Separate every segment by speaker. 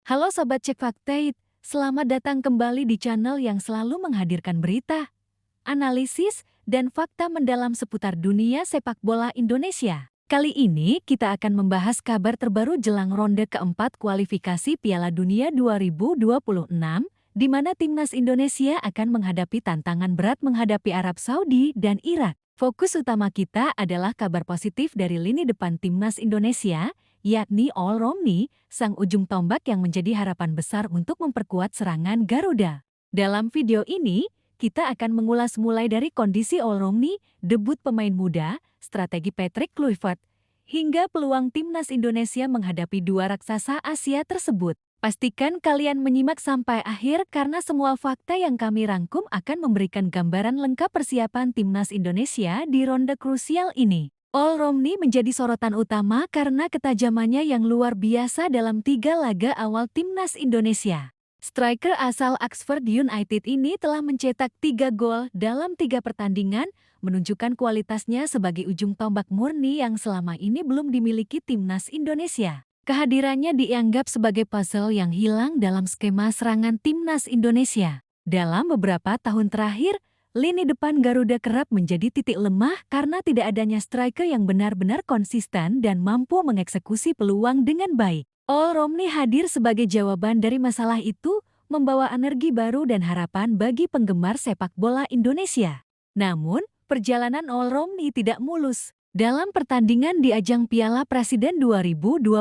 Speaker 1: Halo Sobat Cek Fakta, selamat datang kembali di channel yang selalu menghadirkan berita, analisis, dan fakta mendalam seputar dunia sepak bola Indonesia. Kali ini kita akan membahas kabar terbaru jelang ronde keempat kualifikasi Piala Dunia 2026, di mana timnas Indonesia akan menghadapi tantangan berat menghadapi Arab Saudi dan Irak. Fokus utama kita adalah kabar positif dari lini depan timnas Indonesia, yakni All Romney, sang ujung tombak yang menjadi harapan besar untuk memperkuat serangan Garuda. Dalam video ini, kita akan mengulas mulai dari kondisi All Romney, debut pemain muda, strategi Patrick Kluivert, hingga peluang timnas Indonesia menghadapi dua raksasa Asia tersebut. Pastikan kalian menyimak sampai akhir karena semua fakta yang kami rangkum akan memberikan gambaran lengkap persiapan timnas Indonesia di ronde krusial ini. All Romney menjadi sorotan utama karena ketajamannya yang luar biasa dalam 3 laga awal timnas Indonesia. Striker asal Oxford United ini telah mencetak 3 gol dalam 3 pertandingan, menunjukkan kualitasnya sebagai ujung tombak murni yang selama ini belum dimiliki timnas Indonesia. Kehadirannya dianggap sebagai puzzle yang hilang dalam skema serangan timnas Indonesia. Dalam beberapa tahun terakhir, lini depan Garuda kerap menjadi titik lemah karena tidak adanya striker yang benar-benar konsisten dan mampu mengeksekusi peluang dengan baik. All Romney hadir sebagai jawaban dari masalah itu, membawa energi baru dan harapan bagi penggemar sepak bola Indonesia. Namun, perjalanan All Romney tidak mulus. Dalam pertandingan di ajang Piala Presiden 2025,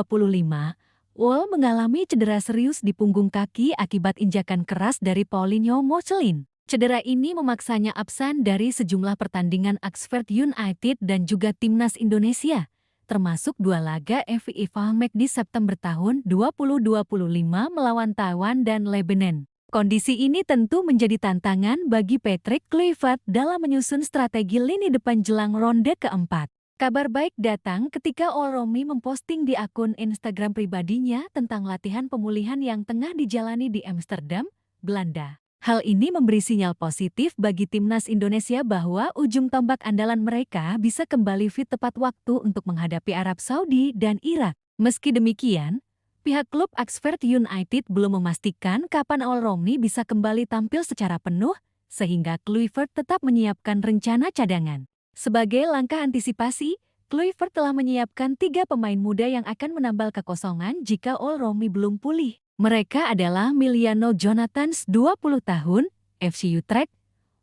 Speaker 1: All mengalami cedera serius di punggung kaki akibat injakan keras dari Paulinho Mocelin. Cedera ini memaksanya absen dari sejumlah pertandingan Oxford United dan juga timnas Indonesia, termasuk 2 laga FIFA Match di September tahun 2025 melawan Taiwan dan Lebanon. Kondisi ini tentu menjadi tantangan bagi Patrick Kluivert dalam menyusun strategi lini depan jelang ronde keempat. Kabar baik datang ketika All Romney memposting di akun Instagram pribadinya tentang latihan pemulihan yang tengah dijalani di Amsterdam, Belanda. Hal ini memberi sinyal positif bagi timnas Indonesia bahwa ujung tombak andalan mereka bisa kembali fit tepat waktu untuk menghadapi Arab Saudi dan Irak. Meski demikian, pihak klub Oxford United belum memastikan kapan All Romney bisa kembali tampil secara penuh, sehingga Kluivert tetap menyiapkan rencana cadangan. Sebagai langkah antisipasi, Kluivert telah menyiapkan 3 pemain muda yang akan menambal kekosongan jika All Romney belum pulih. Mereka adalah Emiliano Jonathans 20 tahun, FC Utrecht,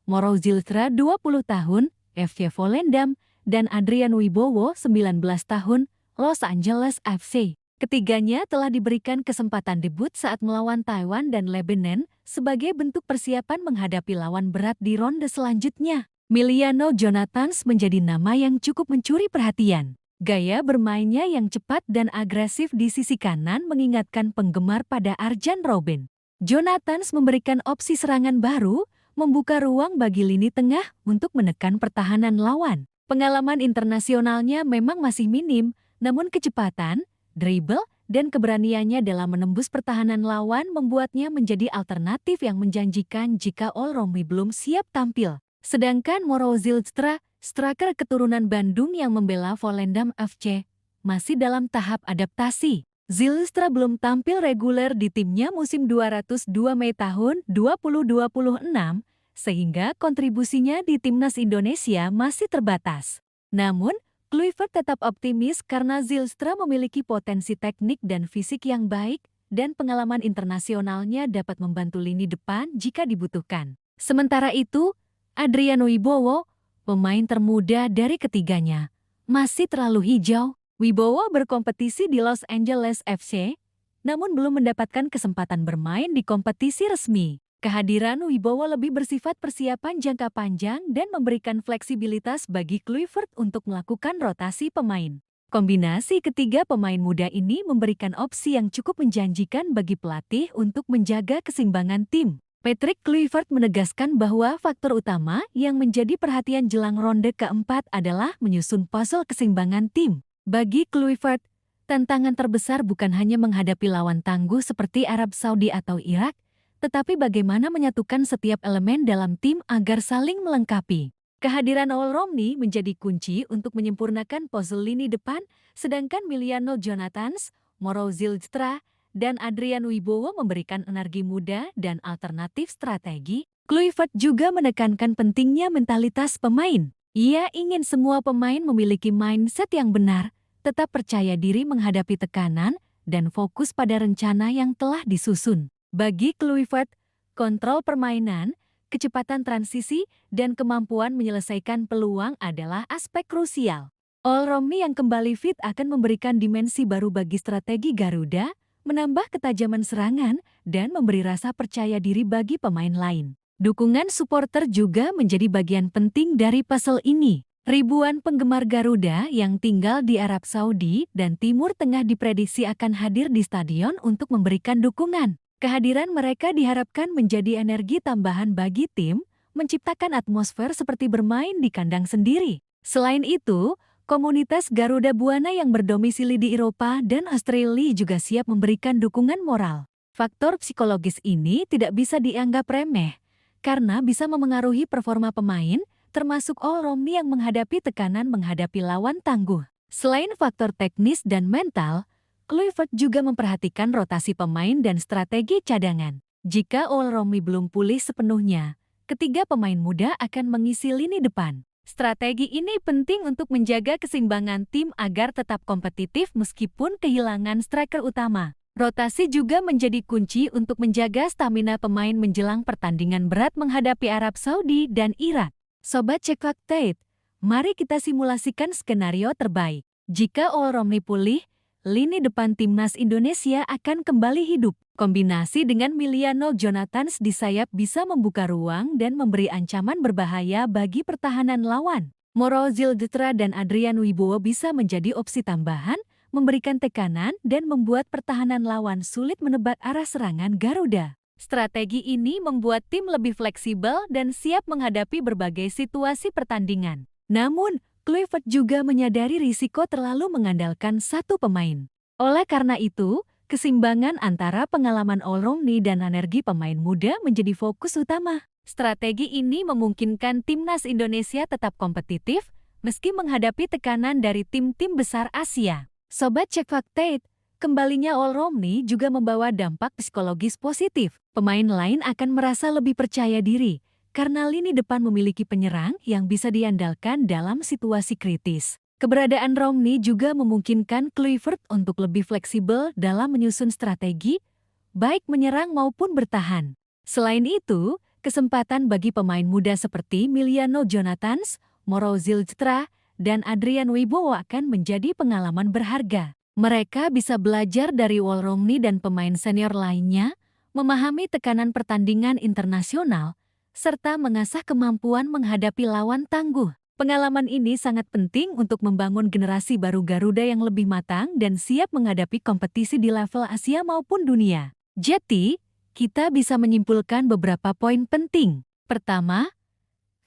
Speaker 1: Moro Zilstra 20 tahun, FC Volendam, dan Adrian Wibowo 19 tahun, Los Angeles FC. Ketiganya telah diberikan kesempatan debut saat melawan Taiwan dan Lebanon sebagai bentuk persiapan menghadapi lawan berat di ronde selanjutnya. Emiliano Jonathans menjadi nama yang cukup mencuri perhatian. Gaya bermainnya yang cepat dan agresif di sisi kanan mengingatkan penggemar pada Arjen Robben. Jonathans memberikan opsi serangan baru, membuka ruang bagi lini tengah untuk menekan pertahanan lawan. Pengalaman internasionalnya memang masih minim, namun kecepatan, dribble, dan keberaniannya dalam menembus pertahanan lawan membuatnya menjadi alternatif yang menjanjikan jika All Romney belum siap tampil. Sedangkan Moro Zilstra, striker keturunan Bandung yang membela Volendam FC, masih dalam tahap adaptasi. Zilstra belum tampil reguler di timnya musim 202 Mei tahun 2026, sehingga kontribusinya di timnas Indonesia masih terbatas. Namun, Kluivert tetap optimis karena Zilstra memiliki potensi teknik dan fisik yang baik, dan pengalaman internasionalnya dapat membantu lini depan jika dibutuhkan. Sementara itu, Adrian Wibowo, pemain termuda dari ketiganya, masih terlalu hijau. Wibowo berkompetisi di Los Angeles FC, namun belum mendapatkan kesempatan bermain di kompetisi resmi. Kehadiran Wibowo lebih bersifat persiapan jangka panjang dan memberikan fleksibilitas bagi Kluivert untuk melakukan rotasi pemain. Kombinasi ketiga pemain muda ini memberikan opsi yang cukup menjanjikan bagi pelatih untuk menjaga keseimbangan tim. Patrick Kluivert menegaskan bahwa faktor utama yang menjadi perhatian jelang ronde keempat adalah menyusun puzzle keseimbangan tim. Bagi Kluivert, tantangan terbesar bukan hanya menghadapi lawan tangguh seperti Arab Saudi atau Irak, tetapi bagaimana menyatukan setiap elemen dalam tim agar saling melengkapi. Kehadiran All Romney menjadi kunci untuk menyempurnakan puzzle lini depan, sedangkan Emiliano Jonathans, Moro Zilstra, dan Adrian Wibowo memberikan energi muda dan alternatif strategi, Kluivert juga menekankan pentingnya mentalitas pemain. Ia ingin semua pemain memiliki mindset yang benar, tetap percaya diri menghadapi tekanan, dan fokus pada rencana yang telah disusun. Bagi Kluivert, kontrol permainan, kecepatan transisi, dan kemampuan menyelesaikan peluang adalah aspek krusial. All-Romney yang kembali fit akan memberikan dimensi baru bagi strategi Garuda, menambah ketajaman serangan, dan memberi rasa percaya diri bagi pemain lain. Dukungan supporter juga menjadi bagian penting dari puzzle ini. Ribuan penggemar Garuda yang tinggal di Arab Saudi dan Timur Tengah diprediksi akan hadir di stadion untuk memberikan dukungan. Kehadiran mereka diharapkan menjadi energi tambahan bagi tim, menciptakan atmosfer seperti bermain di kandang sendiri. Selain itu, komunitas Garuda Buana yang berdomisili di Eropa dan Australia juga siap memberikan dukungan moral. Faktor psikologis ini tidak bisa dianggap remeh, karena bisa memengaruhi performa pemain, termasuk All-Romney yang menghadapi tekanan menghadapi lawan tangguh. Selain faktor teknis dan mental, Kluivert juga memperhatikan rotasi pemain dan strategi cadangan. Jika All-Romney belum pulih sepenuhnya, ketiga pemain muda akan mengisi lini depan. Strategi ini penting untuk menjaga keseimbangan tim agar tetap kompetitif meskipun kehilangan striker utama. Rotasi juga menjadi kunci untuk menjaga stamina pemain menjelang pertandingan berat menghadapi Arab Saudi dan Irak. Sobat Cek Fakta, mari kita simulasikan skenario terbaik. Jika All-Romney pulih, lini depan timnas Indonesia akan kembali hidup. Kombinasi dengan Miliano Jonathans di sayap bisa membuka ruang dan memberi ancaman berbahaya bagi pertahanan lawan. Moro Ziljetra dan Adrian Wibowo bisa menjadi opsi tambahan, memberikan tekanan dan membuat pertahanan lawan sulit menebak arah serangan Garuda. Strategi ini membuat tim lebih fleksibel dan siap menghadapi berbagai situasi pertandingan. Namun, Kluivert juga menyadari risiko terlalu mengandalkan satu pemain. Oleh karena itu, keseimbangan antara pengalaman All-Romney dan energi pemain muda menjadi fokus utama. Strategi ini memungkinkan timnas Indonesia tetap kompetitif meski menghadapi tekanan dari tim-tim besar Asia. Sobat Cek Fakta, kembalinya All-Romney juga membawa dampak psikologis positif. Pemain lain akan merasa lebih percaya diri karena lini depan memiliki penyerang yang bisa diandalkan dalam situasi kritis. Keberadaan Romney juga memungkinkan Kluivert untuk lebih fleksibel dalam menyusun strategi, baik menyerang maupun bertahan. Selain itu, kesempatan bagi pemain muda seperti Miliano Jonathans, Moro Ziljetra, dan Adrian Wibowo akan menjadi pengalaman berharga. Mereka bisa belajar dari All-Romney dan pemain senior lainnya, memahami tekanan pertandingan internasional, serta mengasah kemampuan menghadapi lawan tangguh. Pengalaman ini sangat penting untuk membangun generasi baru Garuda yang lebih matang dan siap menghadapi kompetisi di level Asia maupun dunia. Jadi, kita bisa menyimpulkan beberapa poin penting. Pertama,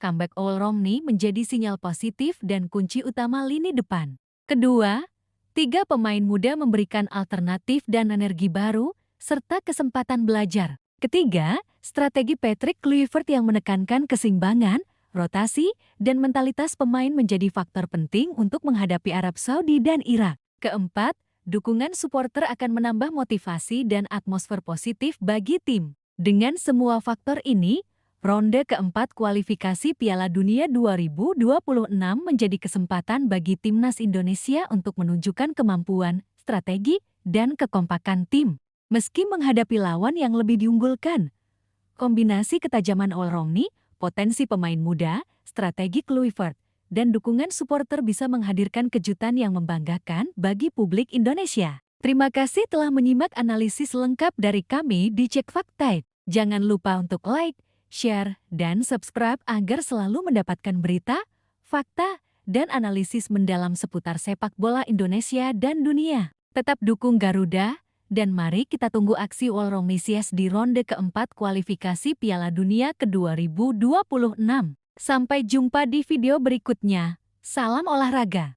Speaker 1: comeback All-Romney menjadi sinyal positif dan kunci utama lini depan. Kedua, tiga pemain muda memberikan alternatif dan energi baru, serta kesempatan belajar. Ketiga, strategi Patrick Kluivert yang menekankan keseimbangan, rotasi, dan mentalitas pemain menjadi faktor penting untuk menghadapi Arab Saudi dan Irak. Keempat, dukungan supporter akan menambah motivasi dan atmosfer positif bagi tim. Dengan semua faktor ini, ronde keempat kualifikasi Piala Dunia 2026 menjadi kesempatan bagi timnas Indonesia untuk menunjukkan kemampuan, strategi, dan kekompakan tim. Meski menghadapi lawan yang lebih diunggulkan, kombinasi ketajaman All-Romney, potensi pemain muda, strategi Kluivert, dan dukungan supporter bisa menghadirkan kejutan yang membanggakan bagi publik Indonesia. Terima kasih telah menyimak analisis lengkap dari kami di Cek Fakta. Jangan lupa untuk like, share, dan subscribe agar selalu mendapatkan berita, fakta, dan analisis mendalam seputar sepak bola Indonesia dan dunia. Tetap dukung Garuda, dan mari kita tunggu aksi All-Romney di ronde keempat kualifikasi Piala Dunia ke-2026. Sampai jumpa di video berikutnya. Salam olahraga.